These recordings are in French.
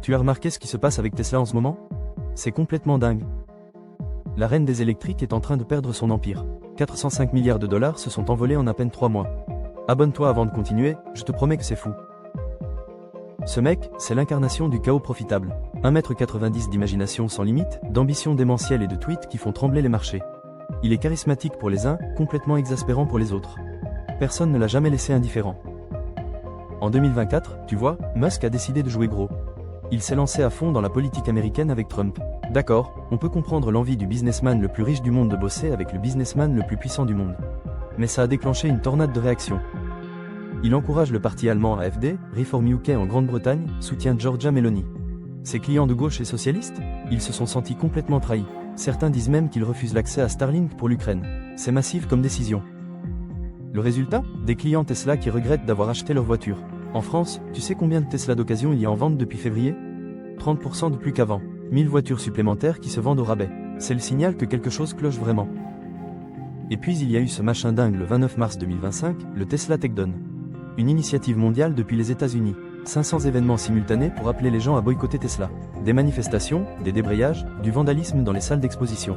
Tu as remarqué ce qui se passe avec Tesla en ce moment? C'est complètement dingue. La reine des électriques est en train de perdre son empire. 405 milliards de dollars se sont envolés en à peine 3 mois. Abonne-toi avant de continuer, je te promets que c'est fou. Ce mec, c'est l'incarnation du chaos profitable. 1,90 m d'imagination sans limite, d'ambition démentielle et de tweets qui font trembler les marchés. Il est charismatique pour les uns, complètement exaspérant pour les autres. Personne ne l'a jamais laissé indifférent. En 2024, tu vois, Musk a décidé de jouer gros. Il s'est lancé à fond dans la politique américaine avec Trump. D'accord, on peut comprendre l'envie du businessman le plus riche du monde de bosser avec le businessman le plus puissant du monde. Mais ça a déclenché une tornade de réactions. Il encourage le parti allemand AfD, Reform UK en Grande-Bretagne, soutient Giorgia Meloni. Ses clients de gauche et socialistes, ils se sont sentis complètement trahis. Certains disent même qu'ils refusent l'accès à Starlink pour l'Ukraine. C'est massif comme décision. Le résultat? Des clients Tesla qui regrettent d'avoir acheté leur voiture. En France, tu sais combien de Tesla d'occasion il y a en vente depuis février? 30% de plus qu'avant. 1000 voitures supplémentaires qui se vendent au rabais. C'est le signal que quelque chose cloche vraiment. Et puis il y a eu ce machin dingue le 29 mars 2025, le Tesla Takedown. Une initiative mondiale depuis les États-Unis. 500 événements simultanés pour appeler les gens à boycotter Tesla. Des manifestations, des débrayages, du vandalisme dans les salles d'exposition.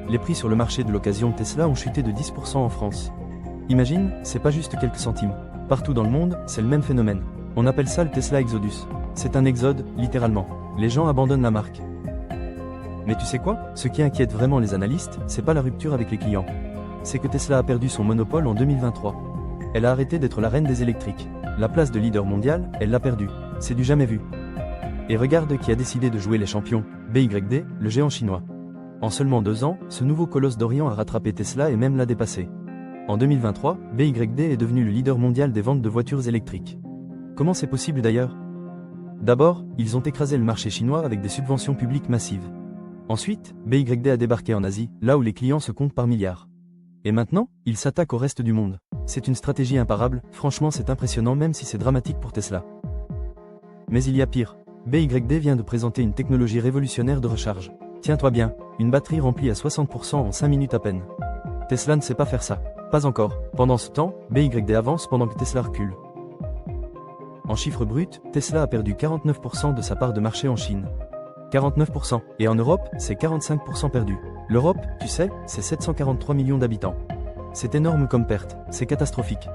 Les prix sur le marché de l'occasion Tesla ont chuté de 10% en France. Imagine, c'est pas juste quelques centimes. Partout dans le monde, c'est le même phénomène. On appelle ça le Tesla Exodus. C'est un exode, littéralement. Les gens abandonnent la marque. Mais tu sais quoi? Ce qui inquiète vraiment les analystes, c'est pas la rupture avec les clients. C'est que Tesla a perdu son monopole en 2023. Elle a arrêté d'être la reine des électriques. La place de leader mondial, elle l'a perdue. C'est du jamais vu. Et regarde qui a décidé de jouer les champions, BYD, le géant chinois. En seulement 2 ans, ce nouveau colosse d'Orient a rattrapé Tesla et même l'a dépassé. En 2023, BYD est devenu le leader mondial des ventes de voitures électriques. Comment c'est possible d'ailleurs? D'abord, ils ont écrasé le marché chinois avec des subventions publiques massives. Ensuite, BYD a débarqué en Asie, là où les clients se comptent par milliards. Et maintenant, ils s'attaquent au reste du monde. C'est une stratégie imparable, franchement c'est impressionnant même si c'est dramatique pour Tesla. Mais il y a pire. BYD vient de présenter une technologie révolutionnaire de recharge. Tiens-toi bien, une batterie remplie à 60% en 5 minutes à peine. Tesla ne sait pas faire ça. Pas encore. Pendant ce temps, BYD avance pendant que Tesla recule. En chiffres bruts, Tesla a perdu 49% de sa part de marché en Chine. 49%. Et en Europe, c'est 45% perdu. L'Europe, tu sais, c'est 743 millions d'habitants. C'est énorme comme perte, c'est catastrophique.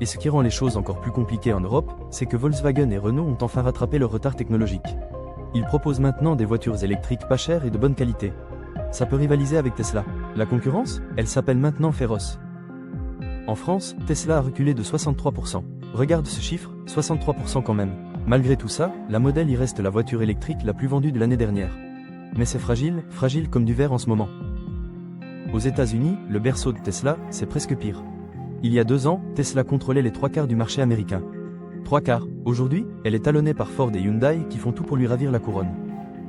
Et ce qui rend les choses encore plus compliquées en Europe, c'est que Volkswagen et Renault ont enfin rattrapé leur retard technologique. Ils proposent maintenant des voitures électriques pas chères et de bonne qualité. Ça peut rivaliser avec Tesla. La concurrence, elle s'appelle maintenant féroce. En France, Tesla a reculé de 63%. Regarde ce chiffre, 63% quand même. Malgré tout ça, la Model Y reste la voiture électrique la plus vendue de l'année dernière. Mais c'est fragile, fragile comme du verre en ce moment. Aux États-Unis, le berceau de Tesla, c'est presque pire. Il y a 2 ans, Tesla contrôlait les 3/4 du marché américain. 3/4. Aujourd'hui, elle est talonnée par Ford et Hyundai qui font tout pour lui ravir la couronne.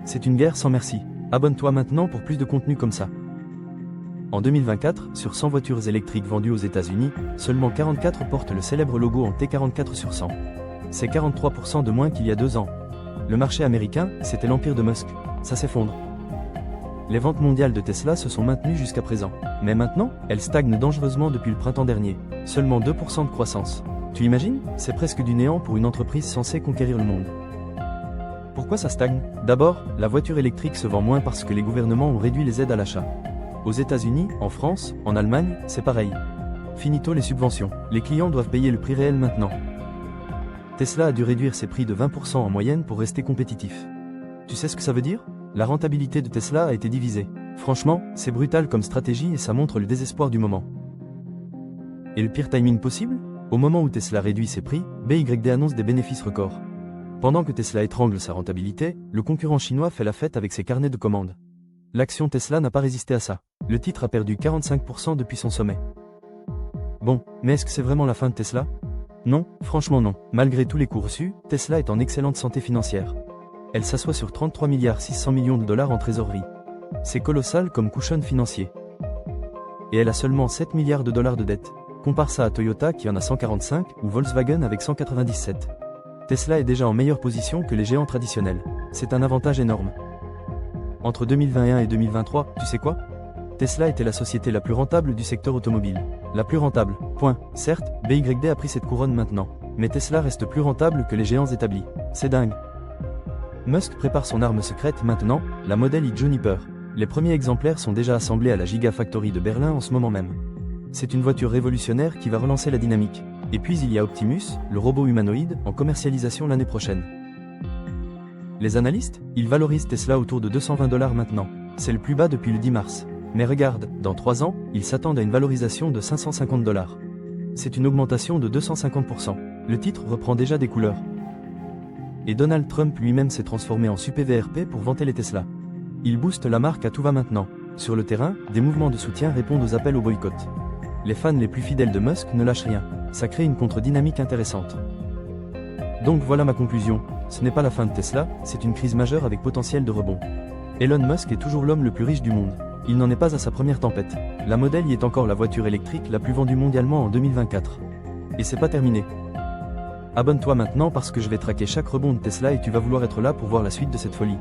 C'est une guerre sans merci. Abonne-toi maintenant pour plus de contenu comme ça. En 2024, sur 100 voitures électriques vendues aux États-Unis, seulement 44 portent le célèbre logo en T44 sur 100. C'est 43% de moins qu'il y a 2 ans. Le marché américain, c'était l'empire de Musk. Ça s'effondre. Les ventes mondiales de Tesla se sont maintenues jusqu'à présent. Mais maintenant, elles stagnent dangereusement depuis le printemps dernier. Seulement 2% de croissance. Tu imagines? C'est presque du néant pour une entreprise censée conquérir le monde. Pourquoi ça stagne? D'abord, la voiture électrique se vend moins parce que les gouvernements ont réduit les aides à l'achat. Aux États-Unis, en France, en Allemagne, c'est pareil. Finito les subventions. Les clients doivent payer le prix réel maintenant. Tesla a dû réduire ses prix de 20% en moyenne pour rester compétitif. Tu sais ce que ça veut dire? La rentabilité de Tesla a été divisée. Franchement, c'est brutal comme stratégie et ça montre le désespoir du moment. Et le pire timing possible? Au moment où Tesla réduit ses prix, BYD annonce des bénéfices records. Pendant que Tesla étrangle sa rentabilité, le concurrent chinois fait la fête avec ses carnets de commandes. L'action Tesla n'a pas résisté à ça. Le titre a perdu 45% depuis son sommet. Bon, mais est-ce que c'est vraiment la fin de Tesla? Non, franchement non. Malgré tous les coups reçus, Tesla est en excellente santé financière. Elle s'assoit sur 33 milliards 600 millions de dollars en trésorerie. C'est colossal comme cushion financier. Et elle a seulement 7 milliards de dollars de dette. Compare ça à Toyota qui en a 145 ou Volkswagen avec 197. Tesla est déjà en meilleure position que les géants traditionnels. C'est un avantage énorme. Entre 2021 et 2023, tu sais quoi? Tesla était la société la plus rentable du secteur automobile. La plus rentable, point. Certes, BYD a pris cette couronne maintenant. Mais Tesla reste plus rentable que les géants établis. C'est dingue. Musk prépare son arme secrète maintenant, la Model Y Juniper. Les premiers exemplaires sont déjà assemblés à la Gigafactory de Berlin en ce moment même. C'est une voiture révolutionnaire qui va relancer la dynamique. Et puis il y a Optimus, le robot humanoïde, en commercialisation l'année prochaine. Les analystes, ils valorisent Tesla autour de 220 $ maintenant. C'est le plus bas depuis le 10 mars. Mais regarde, dans 3 ans, ils s'attendent à une valorisation de 550 $. C'est une augmentation de 250%. Le titre reprend déjà des couleurs. Et Donald Trump lui-même s'est transformé en super-VRP pour vanter les Tesla. Il booste la marque à tout va maintenant. Sur le terrain, des mouvements de soutien répondent aux appels au boycott. Les fans les plus fidèles de Musk ne lâchent rien. Ça crée une contre-dynamique intéressante. Donc voilà ma conclusion. Ce n'est pas la fin de Tesla, c'est une crise majeure avec potentiel de rebond. Elon Musk est toujours l'homme le plus riche du monde. Il n'en est pas à sa première tempête. La Model Y est encore la voiture électrique la plus vendue mondialement en 2024. Et c'est pas terminé. Abonne-toi maintenant parce que je vais traquer chaque rebond de Tesla et tu vas vouloir être là pour voir la suite de cette folie.